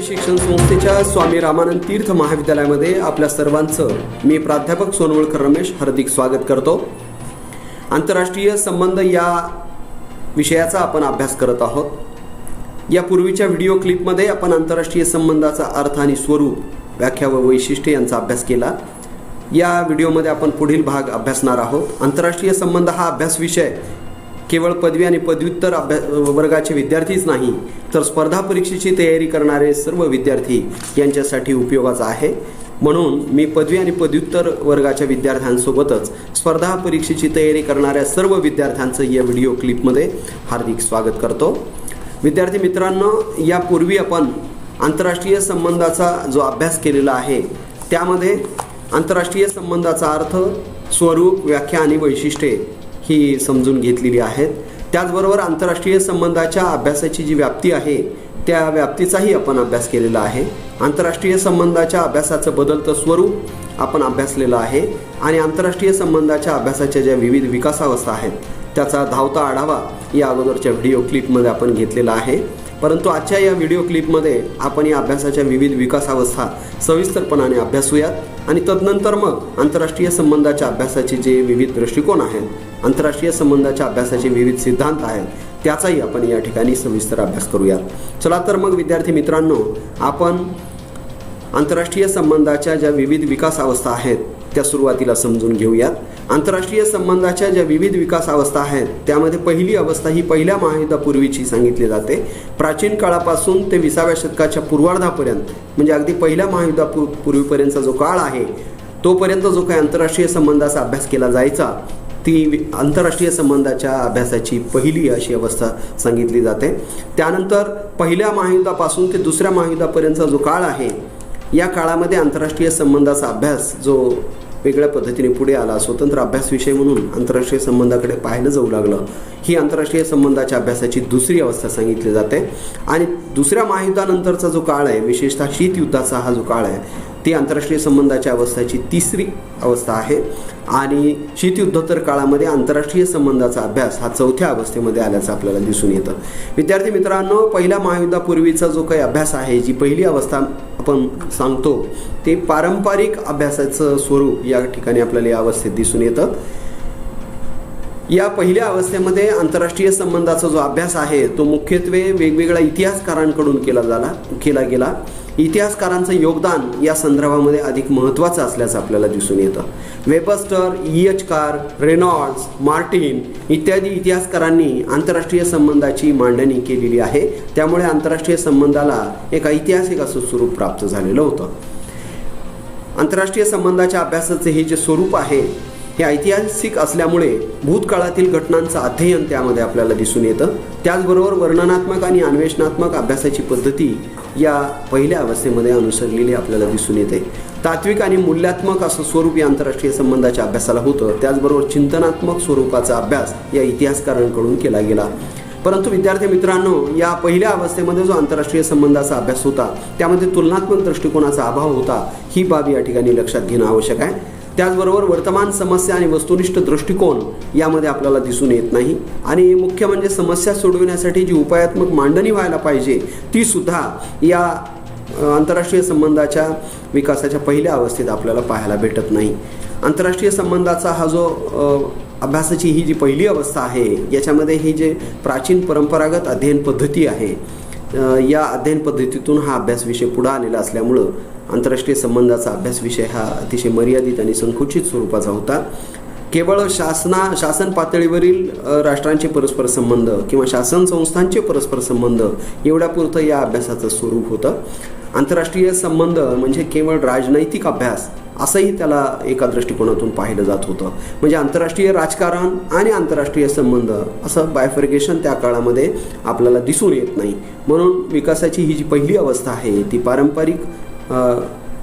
शिक्षण संस्थेच्या स्वामी रामानंद तीर्थ महाविद्यालयामध्ये आपल्या सर्वांचं मी प्राध्यापक सोनवळकर रमेश हार्दिक स्वागत करतो। आंतरराष्ट्रीय संबंध या विषयाचा आपण अभ्यास करत आहोत। या पूर्वीच्या व्हिडिओ क्लिपमध्ये आपण आंतरराष्ट्रीय संबंधाचा अर्थ आणि स्वरूप, व्याख्या व वैशिष्ट्ये यांचा अभ्यास केला। या व्हिडिओमध्ये आपण पुढील भाग अभ्यासणार आहोत। आंतरराष्ट्रीय संबंध हा अभ्यास विषय केवळ पदवी आणि पदव्युत्तर वर्गाचे विद्यार्थीच नाही, तर स्पर्धा परीक्षेची तयारी करणारे सर्व विद्यार्थी यांच्यासाठी उपयोगाचा आहे। म्हणून मी पदवी आणि पदव्युत्तर वर्गाच्या विद्यार्थ्यांसोबतच स्पर्धा परीक्षेची तयारी करणाऱ्या सर्व विद्यार्थ्यांचं या व्हिडिओ क्लिपमध्ये हार्दिक स्वागत करतो। विद्यार्थी मित्रांनो, यापूर्वी आपण आंतरराष्ट्रीय संबंधाचा जो अभ्यास केलेला आहे त्यामध्ये आंतरराष्ट्रीय संबंधाचा अर्थ, स्वरूप, व्याख्या आणि वैशिष्ट्ये ही समजून घेतलेली आहेत। त्याचबरोबर आंतरराष्ट्रीय संबंधाच्या अभ्यासाची जी व्याप्ती आहे त्या व्याप्तीचाही आपण अभ्यास केलेला आहे। आंतरराष्ट्रीय संबंधाच्या अभ्यासाचं बदलतं स्वरूप आपण अभ्यासलेलं आहे आणि आंतरराष्ट्रीय संबंधाच्या अभ्यासाच्या ज्या विविध विकासावस्था आहेत त्याचा धावता आढावा या अगोदरच्या व्हिडिओ क्लिपमध्ये आपण घेतलेला आहे। परंतु आजच्या या व्हिडिओ क्लिपमध्ये आपण या अभ्यासाच्या विविध विकासावस्था सविस्तरपणाने अभ्यासूयात आणि तदनंतर मग आंतरराष्ट्रीय संबंधाच्या अभ्यासाचे जे विविध दृष्टिकोन आहेत, आंतरराष्ट्रीय संबंधाच्या अभ्यासाचे विविध सिद्धांत आहेत त्याचाही आपण या ठिकाणी सविस्तर अभ्यास करूयात। चला तर मग विद्यार्थी मित्रांनो, आपण आंतरराष्ट्रीय संबंधाच्या ज्या विविध विकासावस्था आहेत त्या सुरुवातीला समजून घेऊयात। आंतरराष्ट्रीय संबंधाच्या ज्या विविध विकासावस्था आहेत त्यामध्ये पहिली अवस्था ही पहिल्या महायुद्धापूर्वीची सांगितली जाते। प्राचीन काळापासून ते 20व्या शतकाच्या पूर्वार्धापर्यंत, म्हणजे अगदी पहिल्या महायुद्धापूर्वीपर्यंतचा जो काळ आहे तोपर्यंत जो काही आंतरराष्ट्रीय संबंधाचा अभ्यास केला जायचा ती आंतरराष्ट्रीय संबंधाच्या अभ्यासाची पहिली अशी अवस्था सांगितली जाते। त्यानंतर पहिल्या महायुद्धापासून ते दुसऱ्या महायुद्धापर्यंतचा जो काळ आहे या काळामध्ये आंतरराष्ट्रीय संबंधाचा अभ्यास जो वेगळ्या पद्धतीने पुढे आला, स्वतंत्र अभ्यास विषय म्हणून आंतरराष्ट्रीय संबंधाकडे पाहिलं जाऊ लागलं, ही आंतरराष्ट्रीय संबंधाच्या अभ्यासाची दुसरी अवस्था सांगितली जाते। आणि दुसऱ्या महायुद्धानंतरचा जो काळ आहे, विशेषतः शीतयुद्धाचा हा जो काळ आहे, ती आंतरराष्ट्रीय संबंधाच्या अवस्थेची तिसरी अवस्था आहे। आणि शीतयुद्धोत्तर काळामध्ये आंतरराष्ट्रीय संबंधाचा अभ्यास हा चौथ्या अवस्थेमध्ये आल्याचं आपल्याला दिसून येतं। विद्यार्थी मित्रांनो, पहिल्या महायुद्धापूर्वीचा जो काही अभ्यास आहे, जी पहिली अवस्था आपण सांगतो ते पारंपरिक अभ्यासाचं स्वरूप या ठिकाणी आपल्याला या अवस्थेत दिसून येतं। या पहिल्या अवस्थेमध्ये आंतरराष्ट्रीय संबंधाचा जो अभ्यास आहे तो मुख्यत्वे वेगवेगळ्या इतिहासकारांकडून केला गेला। इतिहासकारांचं योगदान या संदर्भामध्ये अधिक महत्त्वाचं असल्याचं आपल्याला दिसून येतं। Webster, E.H. Car, Reynolds, Martin इत्यादी इतिहासकारांनी आंतरराष्ट्रीय संबंधाची मांडणी केलेली आहे। त्यामुळे आंतरराष्ट्रीय संबंधाला एक ऐतिहासिक असं स्वरूप प्राप्त झालेलं होतं। आंतरराष्ट्रीय संबंधाच्या अभ्यासाचे हे जे स्वरूप आहे हे ऐतिहासिक असल्यामुळे भूतकाळातील घटनांचं अध्ययन त्यामध्ये आपल्याला दिसून येतं। त्याचबरोबर वर्णनात्मक आणि अन्वेषणात्मक अभ्यासाची पद्धती या पहिल्या अवस्थेमध्ये अनुसरलेली आपल्याला दिसून येते। तात्विक आणि मूल्यात्मक असं स्वरूप या आंतरराष्ट्रीय संबंधाच्या अभ्यासाला होतं। त्याचबरोबर चिंतनात्मक स्वरूपाचा अभ्यास या इतिहासकारांकडून केला गेला। परंतु विद्यार्थी मित्रांनो, या पहिल्या अवस्थेमध्ये जो आंतरराष्ट्रीय संबंधाचा अभ्यास होता त्यामध्ये तुलनात्मक दृष्टिकोनाचा अभाव होता, ही बाब या ठिकाणी लक्षात घेणं आवश्यक आहे। त्याचबरोबर वर्तमान समस्या आणि वस्तुनिष्ठ दृष्टिकोन यामध्ये आपल्याला दिसून येत नाही आणि मुख्य म्हणजे समस्या सोडविण्यासाठी जी उपायात्मक मांडणी व्हायला पाहिजे ती सुद्धा या आंतरराष्ट्रीय संबंधाच्या विकासाच्या पहिल्या अवस्थेत आपल्याला पाहायला भेटत नाही। आंतरराष्ट्रीय संबंधाचा हा जो अभ्यासाची ही जी पहिली अवस्था आहे याच्यामध्ये ही जे प्राचीन परंपरागत अध्ययन पद्धती आहे या अध्ययन पद्धतीतून हा अभ्यास विषय पुढे आलेला असल्यामुळं आंतरराष्ट्रीय संबंधाचा अभ्यास विषय हा अतिशय मर्यादित आणि संकुचित स्वरूपाचा होता। केवळ शासन पातळीवरील राष्ट्रांचे परस्पर संबंध किंवा शासन संस्थांचे परस्पर संबंध एवढ्यापुरतं या अभ्यासाचं स्वरूप होतं। आंतरराष्ट्रीय संबंध म्हणजे केवळ राजनैतिक अभ्यास असंही त्याला एका दृष्टिकोनातून पाहिलं जात होतं। म्हणजे आंतरराष्ट्रीय राजकारण आणि आंतरराष्ट्रीय संबंध असं बायफर्गेशन त्या काळामध्ये आपल्याला दिसून येत नाही। म्हणून विकासाची ही जी पहिली अवस्था आहे ती पारंपरिक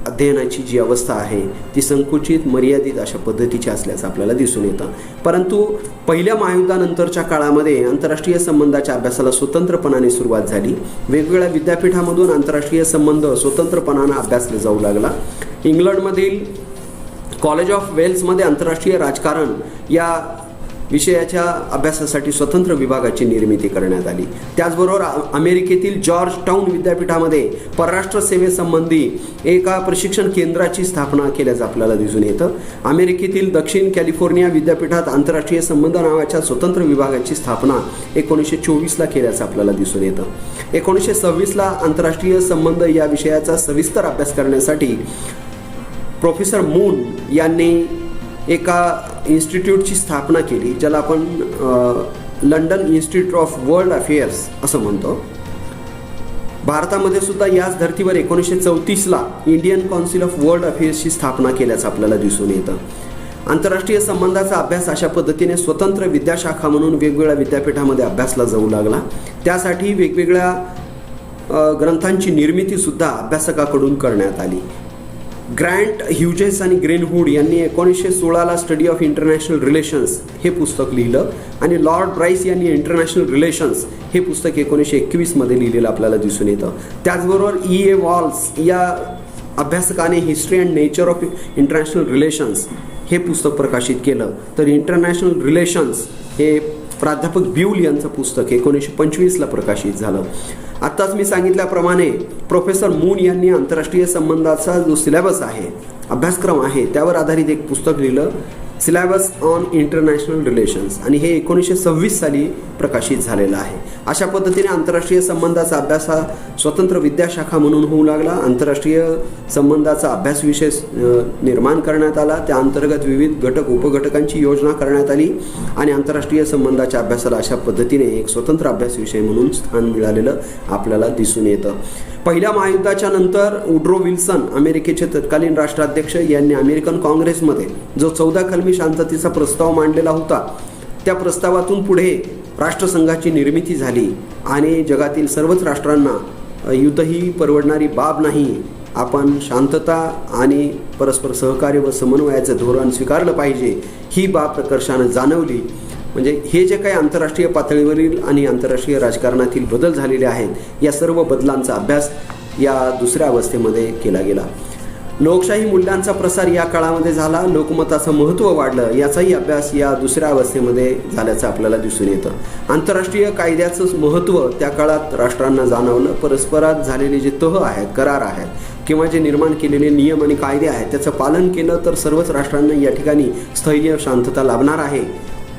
अध्ययनाची जी अवस्था आहे ती संकुचित, मर्यादित अशा पद्धतीची असल्याचं आपल्याला दिसून येतं। परंतु पहिल्या महायुद्धानंतरच्या काळामध्ये आंतरराष्ट्रीय संबंधाच्या अभ्यासाला स्वतंत्रपणाने सुरुवात झाली। वेगवेगळ्या विद्यापीठामधून आंतरराष्ट्रीय संबंध स्वतंत्रपणाने अभ्यासले जाऊ लागला। इंग्लंडमधील कॉलेज ऑफ वेल्समध्ये आंतरराष्ट्रीय राजकारण या विषयाच्या अभ्यासासाठी स्वतंत्र विभागाची निर्मिती करण्यात आली. त्याचबरोबर अमेरिकेतील जॉर्ज टाउन विद्यापीठामध्ये परराष्ट्र सेवेसंबंधी एका प्रशिक्षण केंद्राची स्थापना केल्याचं आपल्याला दिसून येतं. अमेरिकेतील दक्षिण कॅलिफोर्निया विद्यापीठात आंतरराष्ट्रीय संबंध नावाच्या स्वतंत्र विभागाची स्थापना 1924ला केल्याचं आपल्याला दिसून येतं. 1926ला आंतरराष्ट्रीय संबंध या विषयाचा सविस्तर अभ्यास करण्यासाठी प्रोफेसर मून यांनी एका इन्स्टिट्यूटची स्थापना केली, ज्याला आपण London institute of world affairs असं म्हणतो. भारतामध्ये सुद्धा याच धर्तीवर 1934ला इंडियन काउन्सिल ऑफ वर्ल्ड अफेअर्सची स्थापना केल्याचं आपल्याला दिसून येतं. आंतरराष्ट्रीय संबंधाचा अभ्यास अशा पद्धतीने स्वतंत्र विद्याशाखा म्हणून वेगवेगळ्या विद्यापीठामध्ये अभ्यासला जाऊ लागला. त्यासाठी वेगवेगळ्या ग्रंथांची निर्मितीसुद्धा अभ्यासकाकडून करण्यात आली. ग्रँट ह्युजेस आणि ग्रीनवूड यांनी 1916ला स्टडी ऑफ इंटरनॅशनल रिलेशन्स हे पुस्तक लिहिलं आणि लॉर्ड ब्राईस यांनी इंटरनॅशनल रिलेशन्स हे पुस्तक 1921मध्ये लिहिलेलं आपल्याला दिसून येतं. त्याचबरोबर E.A. वॉल्स या अभ्यासकाने history and nature of international relations हे पुस्तक प्रकाशित केलं. तर इंटरनॅशनल रिलेशन्स हे प्राध्यापक ब्यूल यांचं पुस्तक 1925ला प्रकाशित झालं. आत्ताच मी सांगितल्याप्रमाणे प्रोफेसर मून यांनी आंतरराष्ट्रीय संबंधाचा जो सिलेबस आहे, अभ्यासक्रम आहे, त्यावर आधारित एक पुस्तक लिहिलं, सिलेबस ऑन इंटरनॅशनल रिलेशन्स, आणि हे 1926 साली प्रकाशित झालेलं आहे. अशा पद्धतीने आंतरराष्ट्रीय संबंधाचा अभ्यास हा स्वतंत्र विद्याशाखा म्हणून होऊ लागला. आंतरराष्ट्रीय संबंधाचा अभ्यास विषय निर्माण करण्यात आला. त्या अंतर्गत विविध घटक उपघटकांची योजना करण्यात आली आणि आंतरराष्ट्रीय संबंधाच्या अभ्यासाला अशा पद्धतीने एक स्वतंत्र अभ्यास विषय म्हणून स्थान मिळालेलं आपल्याला दिसून येतं. पहिल्या महायुद्धाच्या नंतर वुड्रो विल्सन अमेरिकेचे तत्कालीन राष्ट्राध्यक्ष यांनी अमेरिकन काँग्रेसमध्ये जो 14 कलमी शांततेचा प्रस्ताव मांडलेला होता, त्या प्रस्तावातून पुढे राष्ट्रसंघाची निर्मिती झाली आणि जगातील सर्वच राष्ट्रांना युद्ध ही परवडणारी बाब नाही, आपण शांतता आणि परस्पर सहकार्य व समन्वयाचं धोरण स्वीकारलं पाहिजे, ही बाब प्रकर्षानं जाणवली. म्हणजे हे जे काही आंतरराष्ट्रीय पातळीवरील आणि आंतरराष्ट्रीय राजकारणातील बदल झालेले आहेत, या सर्व बदलांचा अभ्यास या दुसऱ्या अवस्थेमध्ये केला गेला. लोकशाही मूल्यांचा प्रसार या काळामध्ये झाला. लोकमताचं महत्त्व वाढलं, याचाही अभ्यास या दुसऱ्या अवस्थेमध्ये झाल्याचं आपल्याला दिसून येतं. आंतरराष्ट्रीय कायद्याचं महत्त्व त्या काळात राष्ट्रांना जाणवलं. परस्परात झालेले जे तह आहेत, करार आहेत किंवा जे निर्माण केलेले नियम आणि कायदे आहेत, त्याचं पालन केलं तर सर्वच राष्ट्रांना या ठिकाणी स्थैर्य शांतता लाभणार आहे,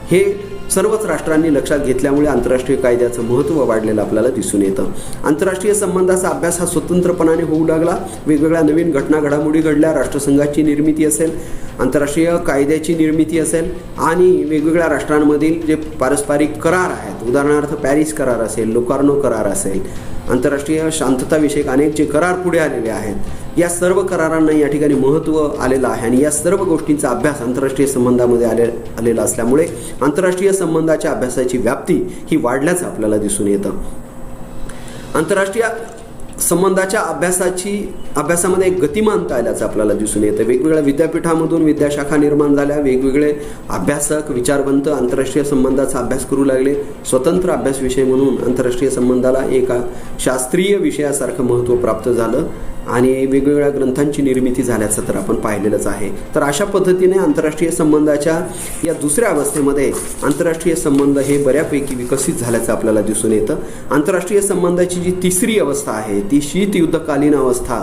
हे सर्वच राष्ट्रांनी लक्षात घेतल्यामुळे आंतरराष्ट्रीय कायद्याचं महत्त्व वाढलेलं आपल्याला दिसून येतं. आंतरराष्ट्रीय संबंधाचा अभ्यास हा स्वतंत्रपणाने होऊ लागला. वेगवेगळ्या नवीन घटना घडामोडी घडल्या. राष्ट्रसंघाची निर्मिती असेल, आंतरराष्ट्रीय कायद्याची निर्मिती असेल आणि वेगवेगळ्या राष्ट्रांमधील जे पारस्परिक करार आहेत, उदाहरणार्थ पॅरिस करार असेल, लोकार्नो करार असेल, आंतरराष्ट्रीय शांतताविषयक अनेक जे करार पुढे आलेले आहेत, या सर्व करारांना या ठिकाणी महत्त्व आलेलं आहे आणि या सर्व गोष्टींचा अभ्यास आंतरराष्ट्रीय संबंधामध्ये आलेला असल्यामुळे आंतरराष्ट्रीय संबंधाच्या अभ्यासाची व्याप्ती ही वाढल्याचं आपल्याला दिसून येतं. आंतरराष्ट्रीय संबंधाच्या अभ्यासामध्ये एक गतिमानता आल्याचं आपल्याला दिसून येतं. वेगवेगळ्या विद्यापीठामधून विद्याशाखा निर्माण झाल्या. वेगवेगळे अभ्यासक, विचारवंत आंतरराष्ट्रीय संबंधाचा अभ्यास करू लागले. स्वतंत्र अभ्यास विषय म्हणून आंतरराष्ट्रीय संबंधाला एका शास्त्रीय विषयासारखं महत्त्व प्राप्त झालं आणि वेगवेगळ्या ग्रंथांची निर्मिती झाल्याचं तर आपण पाहिलेलंच आहे. तर अशा पद्धतीने आंतरराष्ट्रीय संबंधाच्या या दुसऱ्या अवस्थेमध्ये आंतरराष्ट्रीय संबंध हे बऱ्यापैकी विकसित झाल्याचं आपल्याला दिसून येतं. आंतरराष्ट्रीय संबंधाची जी तिसरी अवस्था आहे ती शीतयुद्धकालीन अवस्था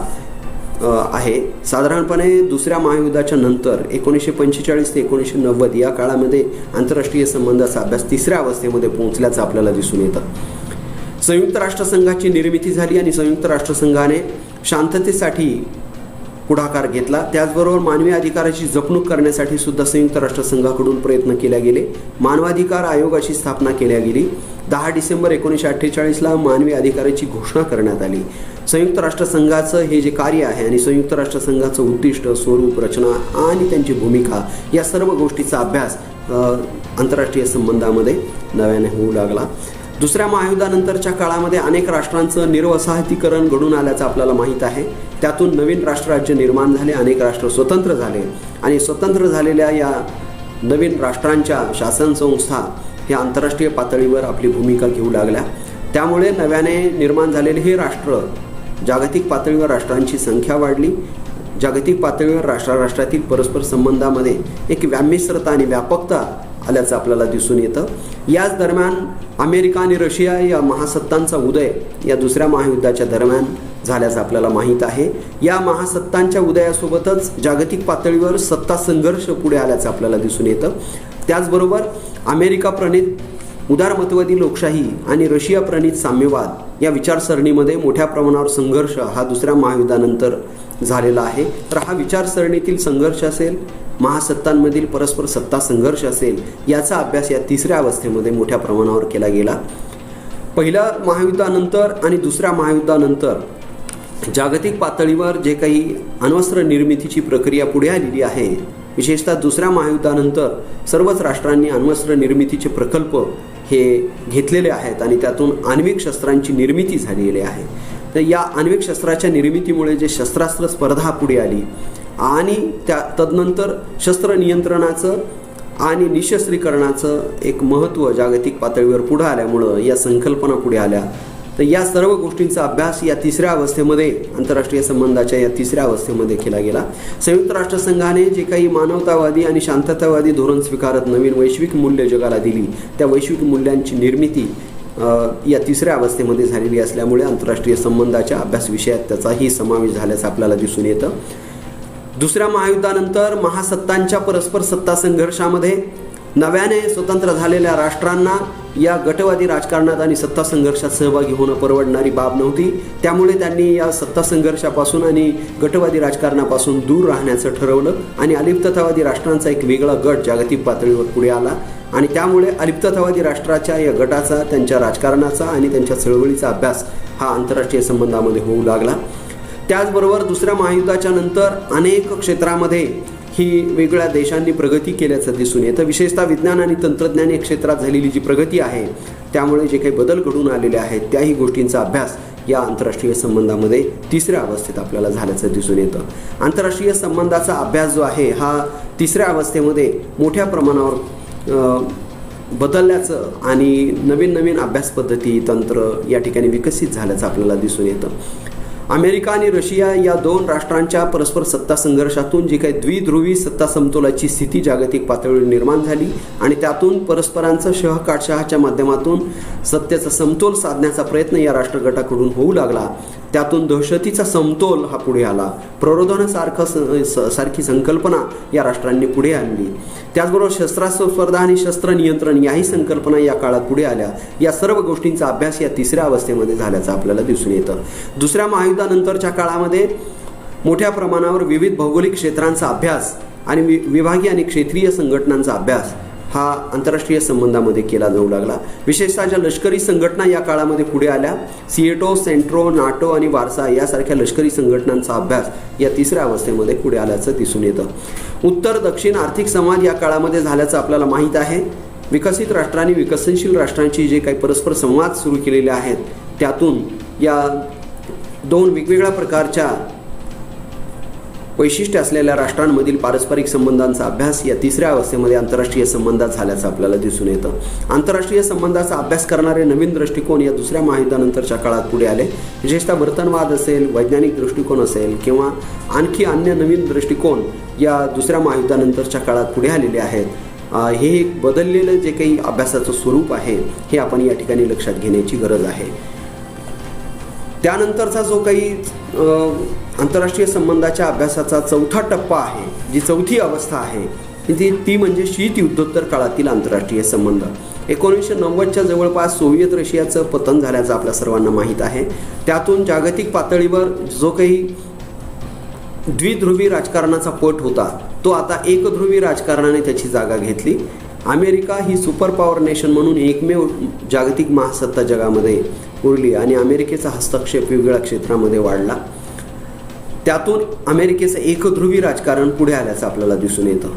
आहे. साधारणपणे दुसऱ्या महायुद्धाच्या नंतर 1945 ते 1990 या काळामध्ये आंतरराष्ट्रीय संबंधाचा अभ्यास तिसऱ्या अवस्थेमध्ये पोहोचल्याचं आपल्याला दिसून येतं. संयुक्त राष्ट्रसंघाची निर्मिती झाली आणि संयुक्त राष्ट्रसंघाने शांततेसाठी पुढाकार घेतला. त्याचबरोबर मानवी अधिकाराची जपणूक करण्यासाठी सुद्धा संयुक्त राष्ट्रसंघाकडून प्रयत्न केले गेले. मानवाधिकार आयोगाची स्थापना केली गेली. 10 डिसेंबर 1948ला मानवी अधिकाराची घोषणा करण्यात आली. संयुक्त राष्ट्रसंघाचं हे जे कार्य आहे आणि संयुक्त राष्ट्रसंघाचं उद्दिष्ट, स्वरूप, रचना आणि त्यांची भूमिका या सर्व गोष्टीचा अभ्यास आंतरराष्ट्रीय संबंधामध्ये नव्याने होऊ लागला. दुसऱ्या महायुद्धानंतरच्या काळामध्ये अनेक राष्ट्रांचं निर्वसाहतीकरण घडून आल्याचं आपल्याला माहीत आहे. त्यातून नवीन राष्ट्रराज्य निर्माण झाले. अनेक राष्ट्र स्वतंत्र झाले आणि स्वतंत्र झालेल्या या नवीन राष्ट्रांच्या शासन संस्था ह्या आंतरराष्ट्रीय पातळीवर आपली भूमिका घेऊ लागल्या. त्यामुळे नव्याने निर्माण झालेले हे राष्ट्र जागतिक पातळीवर राष्ट्रांची संख्या वाढली. जागतिक पातळीवर राष्ट्रातील परस्पर संबंधामध्ये एक व्यामिश्रता आणि व्यापकता आल्याचं आपल्याला दिसून येतं. याच दरम्यान अमेरिका आणि रशिया या महासत्तांचा उदय या दुसऱ्या महायुद्धाच्या दरम्यान झाल्याचं आपल्याला माहीत आहे. या महासत्तांच्या उदयासोबतच जागतिक पातळीवर सत्ता संघर्ष पुढे आल्याचं आपल्याला दिसून येतं. त्याचबरोबर अमेरिका प्रणित उदारमतवादी लोकशाही आणि रशिया प्रणित साम्यवाद या विचारसरणीमध्ये मोठ्या प्रमाणावर संघर्ष हा दुसऱ्या महायुद्धानंतर झालेला आहे. तर हा विचारसरणीतील संघर्ष असेल, महासत्तांमधील परस्पर सत्ता संघर्ष असेल, याचा अभ्यास या तिसऱ्या अवस्थेमध्ये मोठ्या प्रमाणावर केला गेला. पहिल्या महायुद्धानंतर आणि दुसऱ्या महायुद्धानंतर जागतिक पातळीवर जे काही अण्वस्त्र निर्मितीची प्रक्रिया पुढे आलेली आहे, विशेषतः दुसऱ्या महायुद्धानंतर सर्वच राष्ट्रांनी अण्वस्त्र निर्मितीचे प्रकल्प हे घेतलेले आहेत आणि त्यातून आण्विक शस्त्रांची निर्मिती झालेली आहे. तर या आण्विक शस्त्राच्या निर्मितीमुळे जे शस्त्रास्त्र स्पर्धा पुढे आली आणि तदनंतर शस्त्र नियंत्रणाचं आणि निशस्त्रीकरणाचं एक महत्त्व जागतिक पातळीवर पुढे आल्यामुळं या संकल्पना पुढे आल्या. तर या सर्व गोष्टींचा अभ्यास या तिसऱ्या अवस्थेमध्ये, आंतरराष्ट्रीय संबंधाच्या या तिसऱ्या अवस्थेमध्ये केला गेला. संयुक्त राष्ट्रसंघाने जे काही मानवतावादी आणि शांततावादी धोरण स्वीकारत नवीन वैश्विक मूल्य जगाला दिली, त्या वैश्विक मूल्यांची निर्मिती या तिसऱ्या अवस्थेमध्ये झालेली असल्यामुळे आंतरराष्ट्रीय संबंधाच्या अभ्यास विषयात त्याचाही समावेश झाल्याचं आपल्याला दिसून येतं. दुसऱ्या महायुद्धानंतर महासत्तांच्या परस्पर सत्ता संघर्षामध्ये नव्याने स्वतंत्र झालेल्या राष्ट्रांना या गटवादी राजकारणात आणि सत्ता संघर्षात सहभागी होणं परवडणारी बाब नव्हती. त्यामुळे त्यांनी या सत्ता संघर्षापासून आणि गटवादी राजकारणापासून दूर राहण्याचं ठरवलं आणि अलिप्ततावादी राष्ट्रांचा एक वेगळा गट जागतिक पातळीवर पुढे आला आणि त्यामुळे अलिप्ततावादी राष्ट्राच्या या गटाचा, त्यांच्या राजकारणाचा आणि त्यांच्या चळवळीचा अभ्यास हा आंतरराष्ट्रीय संबंधामध्ये होऊ लागला. त्याचबरोबर दुसऱ्या महायुद्धाच्या नंतर अनेक क्षेत्रामध्ये ही वेगळ्या देशांनी प्रगती केल्याचं दिसून येतं. विशेषतः विज्ञान आणि तंत्रज्ञान या क्षेत्रात झालेली जी प्रगती आहे, त्यामुळे जे काही बदल घडून आलेले आहेत, त्याही गोष्टींचा अभ्यास या आंतरराष्ट्रीय संबंधामध्ये तिसऱ्या अवस्थेत आपल्याला झाल्याचं दिसून येतं. आंतरराष्ट्रीय संबंधाचा अभ्यास जो आहे हा तिसऱ्या अवस्थेमध्ये मोठ्या प्रमाणावर बदलल्याचं आणि नवीन नवीन अभ्यास पद्धती, तंत्र या ठिकाणी विकसित झाल्याचं आपल्याला दिसून येतं. अमेरिका आणि रशिया या दोन राष्ट्रांच्या परस्पर सत्ता संघर्षातून जी काही द्विध्रुवी सत्ता समतोलाची स्थिती जागतिक पातळीवर निर्माण झाली आणि त्यातून परस्परांचं शहकाटशहाच्या माध्यमातून सत्तेचा समतोल साधण्याचा प्रयत्न या राष्ट्रगटाकडून होऊ लागला. त्यातून दहशतीचा समतोल हा पुढे आला. सारखी संकल्पना या राष्ट्रांनी पुढे आणली. त्याचबरोबर शस्त्रास्त्र स्पर्धा आणि शस्त्र नियंत्रण याही संकल्पना या काळात पुढे आल्या. या सर्व गोष्टींचा अभ्यास या तिसऱ्या अवस्थेमध्ये झाल्याचं आपल्याला दिसून येतं. दुसऱ्या महायुद्धानंतरच्या काळामध्ये मोठ्या प्रमाणावर विविध भौगोलिक क्षेत्रांचा अभ्यास आणि विभागीय आणि क्षेत्रीय संघटनांचा अभ्यास हा आंतरराष्ट्रीय संबंधामध्ये केला जाऊ लागला. विशेषतः ज्या लष्करी संघटना या काळामध्ये पुढे आल्या, सिएटो, सेंट्रो, नाटो आणि वारसा यासारख्या लष्करी संघटनांचा अभ्यास या तिसऱ्या अवस्थेमध्ये पुढे आल्याचं दिसून येतं. उत्तर दक्षिण आर्थिक संवाद या काळामध्ये झाल्याचं आपल्याला माहीत आहे. विकसित राष्ट्रांनी विकसनशील राष्ट्रांची जे काही परस्पर संवाद सुरू केलेले आहेत, त्यातून या दोन वेगवेगळ्या प्रकारच्या वैशिष्ट्य असलेल्या राष्ट्रांमधील पारस्परिक संबंधांचा अभ्यास या तिसऱ्या अवस्थेमध्ये आंतरराष्ट्रीय संबंधात झाल्याचं आपल्याला दिसून येतं. आंतरराष्ट्रीय संबंधाचा अभ्यास करणारे नवीन दृष्टिकोन या दुसऱ्या महायुद्धानंतरच्या काळात पुढे आले. विशेषतः वर्तनवाद असेल, वैज्ञानिक दृष्टिकोन असेल किंवा आणखी अन्य नवीन दृष्टिकोन या दुसऱ्या महायुद्धानंतरच्या काळात पुढे आलेले आहेत. हे एक बदललेलं जे काही अभ्यासाचं स्वरूप आहे हे आपण या ठिकाणी लक्षात घेण्याची गरज आहे. त्यानंतरचा जो काही आंतरराष्ट्रीय संबंधाच्या अभ्यासाचा चौथा टप्पा आहे, जी चौथी अवस्था आहे ती म्हणजे शीत युद्धोत्तर काळातील आंतरराष्ट्रीय संबंध. 1990च्या जवळपास सोव्हिएत रशियाचं पतन झाल्याचं आपल्या सर्वांना माहीत आहे. त्यातून जागतिक पातळीवर जो काही द्विध्रुवी राजकारणाचा पट होता तो आता एकध्रुवी राजकारणाने त्याची जागा घेतली. अमेरिका ही सुपर पॉवर नेशन म्हणून एकमेव जागतिक महासत्ता जगामध्ये उरली आणि अमेरिकेचा हस्तक्षेप वेगवेगळ्या क्षेत्रामध्ये वाढला. त्यातून अमेरिकेचं एकध्रुवी राजकारण पुढे आल्याचं आपल्याला दिसून येतं.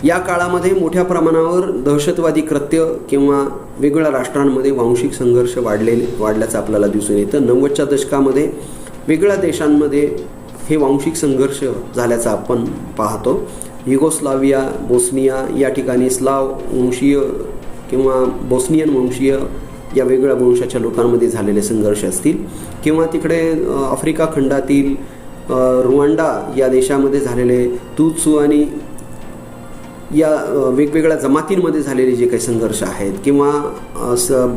या काळामध्ये मोठ्या प्रमाणावर दहशतवादी कृत्य किंवा वेगवेगळ्या राष्ट्रांमध्ये वांशिक संघर्ष वाढल्याचं आपल्याला दिसून येतं. 90च्या दशकामध्ये वेगवेगळ्या देशांमध्ये हे वांशिक संघर्ष झाल्याचं आपण पाहतो. युगोस्लाविया, बोस्निया या ठिकाणी स्लाव वंशीय किंवा बोस्नियन वंशीय या वेगवेगळ्या वंशाच्या लोकांमध्ये झालेले संघर्ष असतील किंवा तिकडे आफ्रिका खंडातील रुवांडा या देशामध्ये झालेले तुत्सू आणि या वेगवेगळ्या जमातींमध्ये झालेले जे काही संघर्ष आहेत किंवा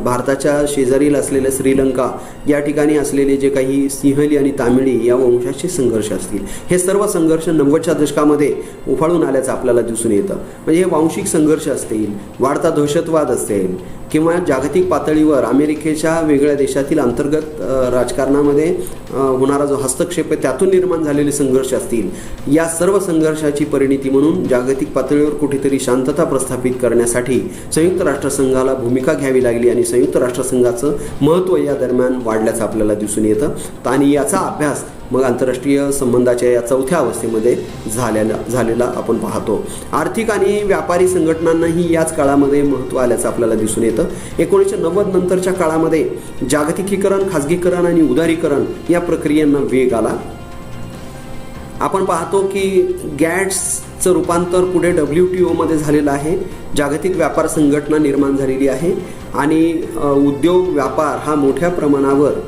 भारताच्या शेजारील असलेल्या श्रीलंका या ठिकाणी असलेले जे काही सिंहली आणि तामिळी या वंशाचे संघर्ष असतील, हे सर्व संघर्ष 90च्या दशकामध्ये उफाळून आल्याचं आपल्याला दिसून येतं. म्हणजे हे वांशिक संघर्ष असतील, वाढता दहशतवाद असेल किंवा जागतिक पातळीवर अमेरिकेच्या वेगळ्या देशातील अंतर्गत राजकारणामध्ये होणारा जो हस्तक्षेप आहे त्यातून निर्माण झालेले संघर्ष असतील, या सर्व संघर्षाची परिणिती म्हणून जागतिक पातळीवर कुठेतरी शांतता प्रस्थापित करण्यासाठी संयुक्त राष्ट्रसंघाला भूमिका घ्यावी लागली आणि संयुक्त राष्ट्रसंघाचं महत्त्व या दरम्यान वाढल्याचं आपल्याला दिसून येतं. आणि याचा अभ्यास मग आंतरराष्ट्रीय संबंधाच्या या चौथ्या अवस्थेमध्ये झालेला आपण पाहतो. आर्थिक आणि व्यापारी संघटनांनाही याच काळामध्ये महत्त्व आल्याचं आपल्याला दिसून येतं. 1990 नंतरच्या काळामध्ये जागतिकीकरण, खाजगीकरण आणि उदारीकरण या प्रक्रियांना वेग आला. आपण पाहतो की गॅट्सचं रूपांतर पुढे WTO मध्ये झालेलं आहे. जागतिक व्यापार संघटना निर्माण झालेली आहे आणि उद्योग व्यापार हा मोठ्या प्रमाणावर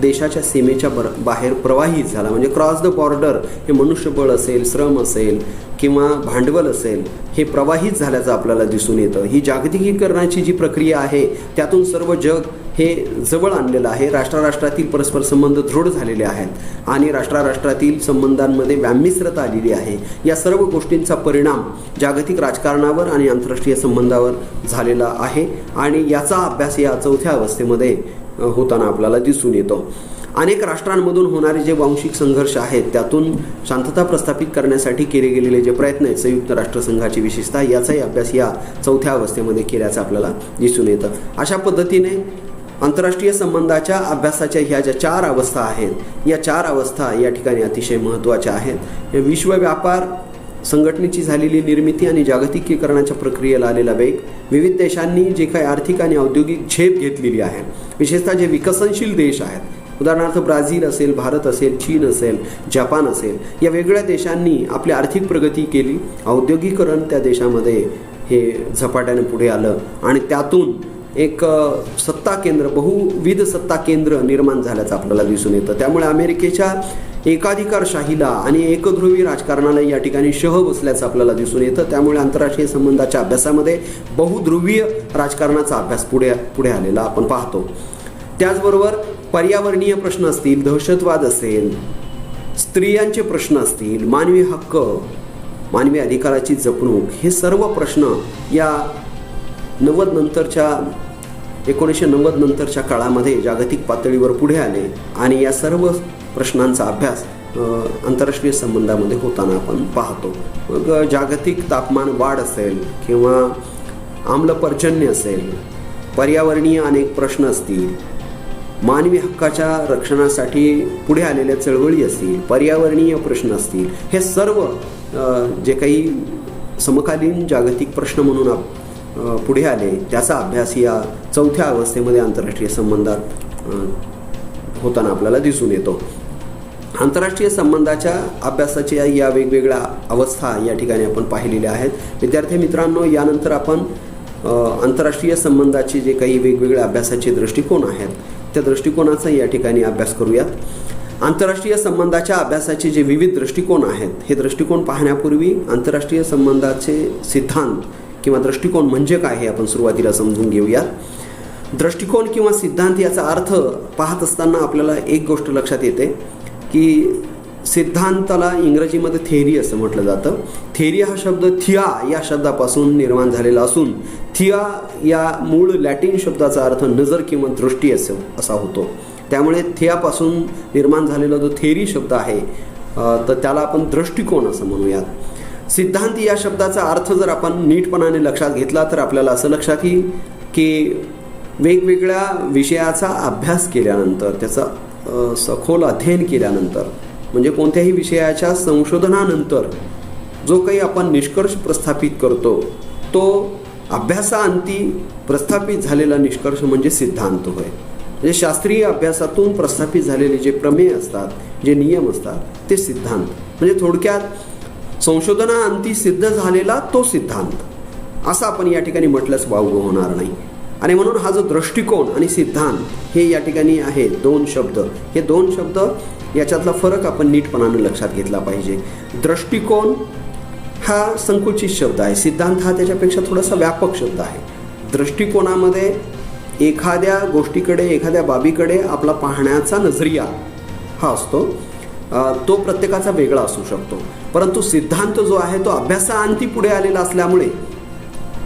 देशाच्या सीमेच्या बाहेर प्रवाहित झाला. म्हणजे क्रॉस द बॉर्डर हे मनुष्यबळ असेल, श्रम असेल किंवा भांडवल असेल, हे प्रवाहित झाल्याचं आपल्याला दिसून येतं. ही जागतिकीकरणाची जी प्रक्रिया आहे त्यातून सर्व जग हे जवळ आणलेलं आहे. राष्ट्राराष्ट्रातील परस्पर संबंध दृढ झालेले आहेत आणि राष्ट्राराष्ट्रातील संबंधांमध्ये व्यामिश्रता आलेली आहे. या सर्व गोष्टींचा परिणाम जागतिक राजकारणावर आणि आंतरराष्ट्रीय संबंधावर झालेला आहे आणि याचा अभ्यास या चौथ्या अवस्थेमध्ये होताना आपल्याला दिसून येतो. अनेक राष्ट्रांमधून होणारे जे वांशिक संघर्ष आहेत त्यातून शांतता प्रस्थापित करण्यासाठी केले गेलेले जे प्रयत्न आहेत संयुक्त राष्ट्रसंघाची विशेषतः, याचाही अभ्यास या चौथ्या अवस्थेमध्ये केल्याचं आपल्याला दिसून येतं. अशा पद्धतीने आंतरराष्ट्रीय संबंधाच्या अभ्यासाच्या ह्या ज्या 4 अवस्था आहेत, या 4 अवस्था या ठिकाणी अतिशय महत्त्वाच्या आहेत. विश्व व्यापार संघटनेची झालेली निर्मिती आणि जागतिकीकरणाच्या प्रक्रियेला आलेला वेग, विविध देशांनी जे काही आर्थिक आणि औद्योगिक झेप घेतलेली आहे, विशेषतः जे विकसनशील देश आहेत, उदाहरणार्थ ब्राझील असेल, भारत असेल, चीन असेल, जपान असेल, या वेगळ्या देशांनी आपली आर्थिक प्रगती केली. औद्योगिकरण त्या देशामध्ये हे झपाट्याने पुढे आलं आणि त्यातून एक सत्ता केंद्र, बहुविध सत्ता केंद्र निर्माण झाल्याचं आपल्याला दिसून येतं. त्यामुळे अमेरिकेच्या एकाधिकारशाहीला आणि एकध्रुवी राजकारणाला या ठिकाणी शह बसल्याचं आपल्याला दिसून येतं. त्यामुळे आंतरराष्ट्रीय संबंधाच्या अभ्यासामध्ये बहुध्रुवीय राजकारणाचा अभ्यास पुढे आलेला आपण पाहतो. त्याचबरोबर पर्यावरणीय प्रश्न असतील, दहशतवाद असेल, स्त्रियांचे प्रश्न असतील, मानवी हक्क, मानवी अधिकाराची जपणूक, हे सर्व प्रश्न या 1990 नंतरच्या काळामध्ये जागतिक पातळीवर पुढे आले आणि या सर्व प्रश्नांचा अभ्यास आंतरराष्ट्रीय संबंधामध्ये होताना आपण पाहतो. मग जागतिक तापमान वाढ असेल किंवा आम्लपर्जन्य असेल, पर्यावरणीय अनेक प्रश्न असतील, मानवी हक्काच्या रक्षणासाठी पुढे आलेल्या चळवळी असतील, पर्यावरणीय प्रश्न असतील, हे सर्व जे काही समकालीन जागतिक प्रश्न म्हणून पुढे आले त्याचा अभ्यास या चौथ्या अवस्थेमध्ये आंतरराष्ट्रीय संबंधात होताना आपल्याला दिसून येतो. आंतरराष्ट्रीय संबंधाच्या अभ्यासाच्या या वेगवेगळ्या अवस्था या ठिकाणी आपण पाहिलेल्या आहेत. विद्यार्थी मित्रांनो, यानंतर आपण आंतरराष्ट्रीय संबंधाचे जे काही वेगवेगळ्या अभ्यासाचे दृष्टिकोन आहेत त्या दृष्टिकोनाचा या ठिकाणी अभ्यास करूयात. आंतरराष्ट्रीय संबंधाच्या अभ्यासाचे जे विविध दृष्टिकोन आहेत, हे दृष्टिकोन पाहण्यापूर्वी आंतरराष्ट्रीय संबंधाचे सिद्धांत किंवा दृष्टिकोन म्हणजे काय हे आपण सुरुवातीला समजून घेऊया. दृष्टिकोन किंवा सिद्धांत याचा अर्थ पाहत असताना आपल्याला एक गोष्ट लक्षात येते की सिद्धांताला इंग्रजीमध्ये थेअरी असं म्हटलं जातं. थेअरी हा शब्द थिया या शब्दापासून निर्माण झालेला असून थिया या मूळ लॅटिन शब्दाचा अर्थ नजर किंवा दृष्टी असा होतो. त्यामुळे थियापासून निर्माण झालेला जो थेअरी शब्द आहे तर त्याला आपण दृष्टिकोन असं म्हणूयात. सिद्धांत या शब्दाचा अर्थ जर आपण नीटपणाने लक्षात घेतला तर आपल्याला असं लक्षात येईल की वेगवेगळ्या विषयाचा अभ्यास केल्यानंतर, त्याचा सखोल अध्ययन केल्यानंतर, म्हणजे कोणत्याही विषयाच्या संशोधनानंतर जो काही आपण निष्कर्ष प्रस्थापित करतो तो अभ्यासाअंती प्रस्थापित झालेला निष्कर्ष म्हणजे सिद्धांत होय. म्हणजे शास्त्रीय अभ्यासातून प्रस्थापित झालेले जे प्रमेय असतात, जे नियम असतात, ते सिद्धांत. म्हणजे थोडक्यात संशोधनाअंती सिद्ध झालेला तो सिद्धांत असं आपण या ठिकाणी म्हटल्यास वावगं होणार नाही. आणि म्हणून हा जो दृष्टिकोन आणि सिद्धांत हे या ठिकाणी आहे 2 शब्द, हे 2 शब्द याच्यातला फरक आपण नीटपणाने लक्षात घेतला पाहिजे. दृष्टिकोन हा संकुचित शब्द आहे, सिद्धांत हा त्याच्यापेक्षा थोडासा व्यापक शब्द आहे. दृष्टिकोनामध्ये एखाद्या गोष्टीकडे, एखाद्या बाबीकडे आपला पाहण्याचा नजरिया हा असतो, तो प्रत्येकाचा वेगळा असू शकतो. परंतु सिद्धांत जो आहे तो अभ्यासाअंती पुढे आलेला असल्यामुळे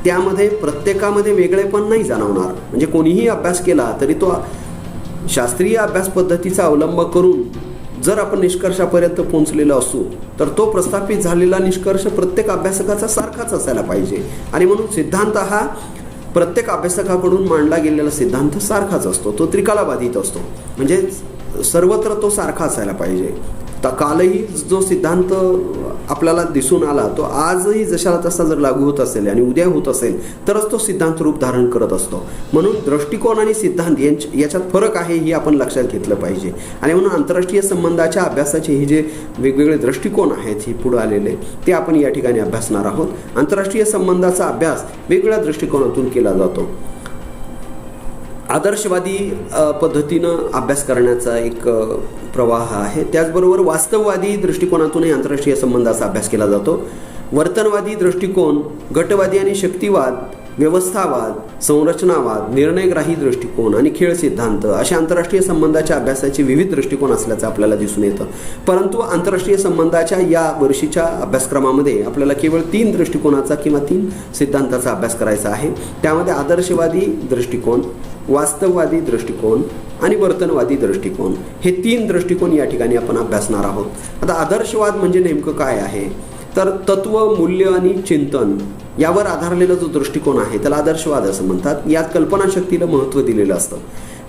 त्यामध्ये प्रत्येकामध्ये वेगळेपण नाही जाणवणार. म्हणजे कोणीही अभ्यास केला तरी तो शास्त्रीय अभ्यास पद्धतीचा अवलंब करून जर आपण निष्कर्षापर्यंत पोहोचलेलो असू तर तो प्रस्थापित झालेला निष्कर्ष प्रत्येक अभ्यासकाचा सारखाच असायला पाहिजे. आणि म्हणून सिद्धांत हा प्रत्येक अभ्यासकाकडून मांडला गेलेला सिद्धांत सारखाच असतो, तो त्रिकालाबाधित असतो. म्हणजे सर्वत्र तो सारखा असायला पाहिजे. तर कालही जो सिद्धांत आपल्याला दिसून आला तो आजही जशाला तसा जर लागू होत असेल आणि उद्या होत असेल तरच तो सिद्धांत रूप धारण करत असतो. म्हणून दृष्टिकोन आणि सिद्धांत याच्यात फरक आहे हे आपण लक्षात घेतलं पाहिजे. आणि म्हणून आंतरराष्ट्रीय संबंधाच्या अभ्यासाचे हे जे वेगवेगळे दृष्टिकोन आहेत हे पुढे आलेले ते आपण या ठिकाणी अभ्यासणार आहोत. आंतरराष्ट्रीय संबंधाचा अभ्यास वेगवेगळ्या दृष्टिकोनातून केला जातो. आदर्शवादी पद्धतीनं अभ्यास करण्याचा एक प्रवाह आहे. त्याचबरोबर वास्तववादी दृष्टिकोनातूनही आंतरराष्ट्रीय संबंधाचा अभ्यास केला जातो. वर्तनवादी दृष्टिकोन, गटवादी आणि शक्तिवाद, व्यवस्थावाद, संरचनावाद, निर्णयग्राही दृष्टिकोन आणि खेळ सिद्धांत अशा आंतरराष्ट्रीय संबंधाच्या अभ्यासाचे विविध दृष्टिकोन असल्याचं आपल्याला दिसून येतं. परंतु आंतरराष्ट्रीय संबंधाच्या या वर्षीच्या अभ्यासक्रमामध्ये आपल्याला केवळ 3 दृष्टिकोनाचा किंवा 3 सिद्धांताचा अभ्यास करायचा आहे. त्यामध्ये आदर्शवादी दृष्टिकोन, वास्तववादी दृष्टिकोन आणि वर्तनवादी दृष्टिकोन हे 3 दृष्टिकोन या ठिकाणी आपण अभ्यासणार आहोत. आता आदर्शवाद म्हणजे नेमकं काय आहे तर तत्व, मूल्य आणि चिंतन यावर आधारलेला जो दृष्टिकोन आहे त्याला आदर्शवाद असं म्हणतात. यात कल्पनाशक्तीला महत्त्व दिलेलं असतं.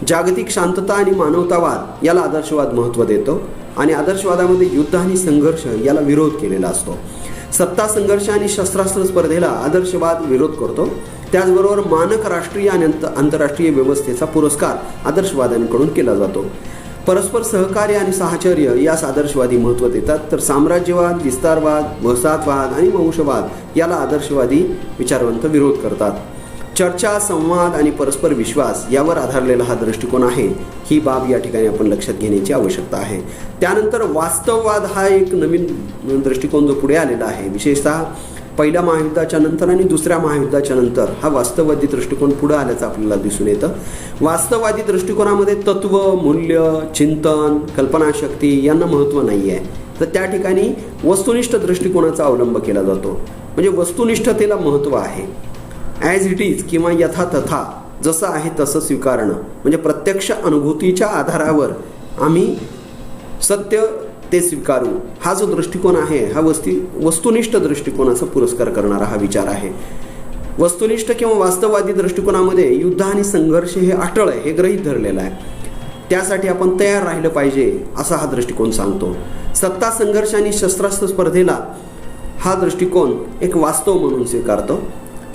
जागतिक शांतता आणि मानवतावाद याला आदर्शवाद महत्त्व देतो आणि आदर्शवादामध्ये युद्ध आणि संघर्ष याला विरोध केलेला असतो. सत्ता संघर्ष आणि शस्त्रास्त्र स्पर्धेला आदर्शवाद विरोध करतो. त्याचबरोबर मानक राष्ट्रीय आणि आंतरराष्ट्रीय व्यवस्थेचा पुरस्कार आदर्शवाद्यांकडून केला जातो. परस्पर सहकार्य आणि साहचर्य यास आदर्शवादी महत्त्व देतात. तर साम्राज्यवाद, विस्तारवाद, वसाहतवाद आणि वंशवाद याला आदर्शवादी विचारवंत विरोध करतात. चर्चा, संवाद आणि परस्पर विश्वास यावर आधारलेला हा दृष्टिकोन आहे. ही बाब या ठिकाणी आपण लक्षात घेण्याची आवश्यकता आहे. त्यानंतर वास्तववाद हा एक नवीन दृष्टिकोन जो पुढे आलेला आहे. विशेषतः पहिल्या महायुद्धाच्या नंतर आणि दुसऱ्या महायुद्धाच्या नंतर हा वास्तववादी दृष्टिकोन पुढे आल्याचं आपल्याला दिसून येतं. वास्तववादी दृष्टिकोनामध्ये तत्व, मूल्य, चिंतन, कल्पनाशक्ती यांना महत्त्व नाही आहे. तर त्या ठिकाणी वस्तुनिष्ठ दृष्टिकोनाचा अवलंब केला जातो. म्हणजे वस्तुनिष्ठतेला महत्त्व आहे. ॲज इट इज किंवा यथा तथा, जसं आहे तसं स्वीकारणं. म्हणजे प्रत्यक्ष अनुभूतीच्या आधारावर आम्ही सत्य ते स्वीकारू, हा जो दृष्टिकोन आहे हा वस्तुनिष्ठ दृष्टिकोनाचा पुरस्कार करणारा हा विचार आहे. वस्तुनिष्ठ किंवा वास्तववादी दृष्टिकोनामध्ये युद्ध आणि संघर्ष हे अटळ आहे, हे गृहीत धरलेलं आहे. त्यासाठी आपण तयार राहिलं पाहिजे असा हा दृष्टिकोन सांगतो. सत्ता संघर्ष आणि शस्त्रास्त्र स्पर्धेला हा दृष्टिकोन एक वास्तव म्हणून स्वीकारतो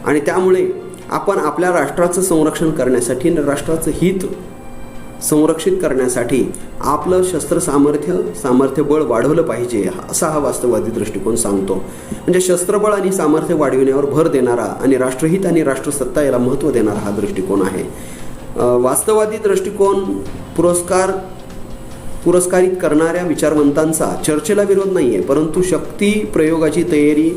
आणि त्यामुळे आपण आपल्या राष्ट्राचं संरक्षण करण्यासाठी, राष्ट्राचं हित संरक्षित करण्यासाठी आपलं सामर्थ्य बळ वाढवलं पाहिजे असा हा वास्तववादी दृष्टिकोन सांगतो. म्हणजे शस्त्रबळ आणि सामर्थ्य वाढविण्यावर भर देणारा आणि राष्ट्रहित आणि राष्ट्रसत्ता याला महत्त्व देणारा हा दृष्टिकोन आहे. वास्तववादी दृष्टिकोन पुरस्कारित करणाऱ्या विचारवंतांचा चर्चेला विरोध नाही आहे, परंतु शक्ती प्रयोगाची तयारी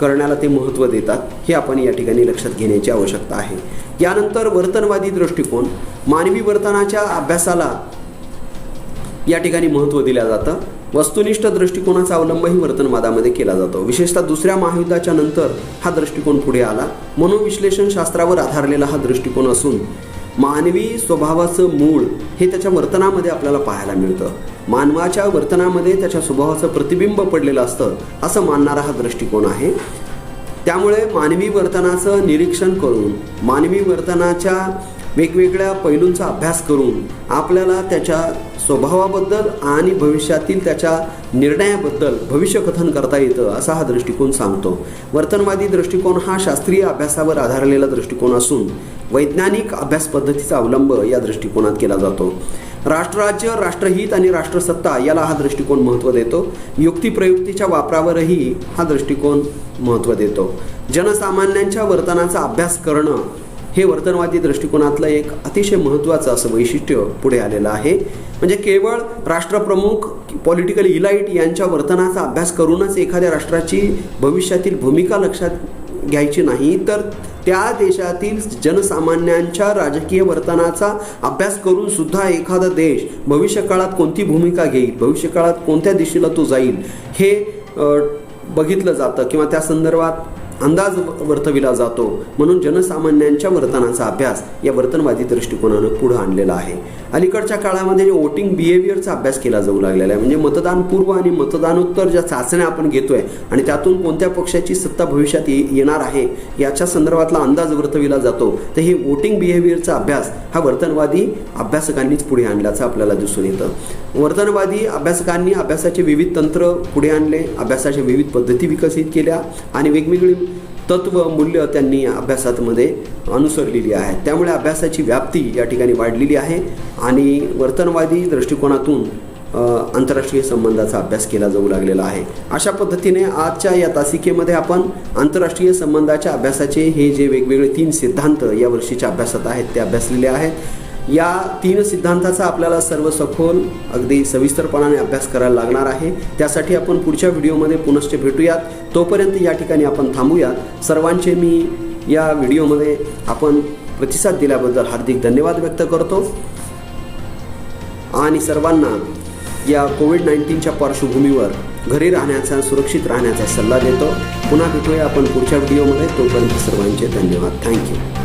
करण्याला ते महत्त्व देतात. हे आपण या ठिकाणी लक्षात घेण्याची आवश्यकता आहे. यानंतर वर्तनवादी दृष्टिकोन, मानवी वर्तनाच्या अभ्यासाला या ठिकाणी महत्त्व दिलं जातं. वस्तुनिष्ठ दृष्टिकोनाचा अवलंबही वर्तनवादामध्ये केला जातो. विशेषतः दुसऱ्या महायुद्धाच्या नंतर हा दृष्टिकोन पुढे आला. मनोविश्लेषण शास्त्रावर आधारलेला हा दृष्टिकोन असून मानवी स्वभावाचं मूळ हे त्याच्या वर्तनामध्ये आपल्याला पाहायला मिळतं. मानवाच्या वर्तनामध्ये त्याच्या स्वभावाचं प्रतिबिंब पडलेलं असतं असं मानणारा हा दृष्टिकोन आहे. त्यामुळे मानवी वर्तनाचं निरीक्षण करून, मानवी वर्तनाच्या वेगवेगळ्या पैलूंचा अभ्यास करून आपल्याला त्याच्या स्वभावाबद्दल आणि भविष्यातील त्याच्या निर्णयाबद्दल भविष्यकथन करता येतं असा हा दृष्टिकोन सांगतो. वर्तनवादी दृष्टिकोन हा शास्त्रीय अभ्यासावर आधारलेला दृष्टिकोन असून वैज्ञानिक अभ्यास पद्धतीचा अवलंब या दृष्टिकोनात केला जातो. राष्ट्रराज्य, राष्ट्रहित आणि राष्ट्रसत्ता याला हा दृष्टिकोन महत्त्व देतो. युक्तिप्रयुक्तीच्या वापरावरही हा दृष्टिकोन महत्त्व देतो. जनसामान्यांच्या वर्तनाचा अभ्यास करणं हे वर्तनवादी दृष्टिकोनातलं एक अतिशय महत्त्वाचं असं वैशिष्ट्य पुढे आलेलं आहे. म्हणजे केवळ राष्ट्रप्रमुख, पॉलिटिकल इलाइट यांच्या वर्तनाचा अभ्यास करूनच एखाद्या राष्ट्राची भविष्यातील भूमिका लक्षात घ्यायची नाही, तर त्या देशातील जनसामान्यांच्या राजकीय वर्तनाचा अभ्यास करून सुद्धा एखादा देश भविष्यकाळात कोणती भूमिका घेईल, भविष्यकाळात कोणत्या दिशेला तो जाईल हे बघितलं जातं किंवा त्या संदर्भात अंदाज वर्तविला जातो. म्हणून जनसामान्यांच्या वर्तनाचा अभ्यास या वर्तनवादी दृष्टिकोनानं पुढं आणलेला आहे. अलीकडच्या काळामध्ये वोटिंग बिहेवियरचा अभ्यास केला जाऊ लागलेला आहे. म्हणजे मतदानपूर्व आणि मतदानोत्तर ज्या चाचण्या आपण घेतोय आणि त्यातून कोणत्या पक्षाची सत्ता भविष्यात येणार आहे याच्या संदर्भातला अंदाज वर्तविला जातो. तर हे वोटिंग बिहेवियरचा अभ्यास हा वर्तनवादी अभ्यासकांनीच पुढे आणल्याचं आपल्याला दिसून येतं. वर्तनवादी अभ्यासकांनी अभ्यासाचे विविध तंत्र पुढे आणले, अभ्यासाच्या विविध पद्धती विकसित केल्या आणि वेगवेगळी तत्व मूल्य त्यांनी अभ्यासामध्ये अनुसरलेली आहेत. त्यामुळे अभ्यासाची व्याप्ती या ठिकाणी वाढलेली आहे आणि वर्तनवादी दृष्टिकोनातून आंतरराष्ट्रीय संबंधाचा अभ्यास केला जाऊ लागलेला आहे. अशा पद्धतीने आजच्या या तासिकेमध्ये आपण आंतरराष्ट्रीय संबंधाच्या अभ्यासाचे हे जे वेगवेगळे 3 सिद्धांत या वर्षीच्या अभ्यासात आहेत ते अभ्यासलेले आहेत. या 3 सिद्धांताचा आपल्याला सर्व सखोल अगदी सविस्तरपणाने अभ्यास करायला लागणार आहे. त्यासाठी आपण पुढच्या व्हिडिओमध्ये पुनश्च भेटूयात. तोपर्यंत या ठिकाणी आपण थांबूयात. सर्वांचे मी या व्हिडिओमध्ये आपण प्रतिसाद दिल्याबद्दल हार्दिक धन्यवाद व्यक्त करतो आणि सर्वांना या कोविड-19च्या पार्श्वभूमीवर घरी राहण्याचा, सुरक्षित राहण्याचा सल्ला देतो. पुन्हा भेटूया आपण पुढच्या व्हिडिओमध्ये. तोपर्यंत सर्वांचे धन्यवाद. थँक्यू.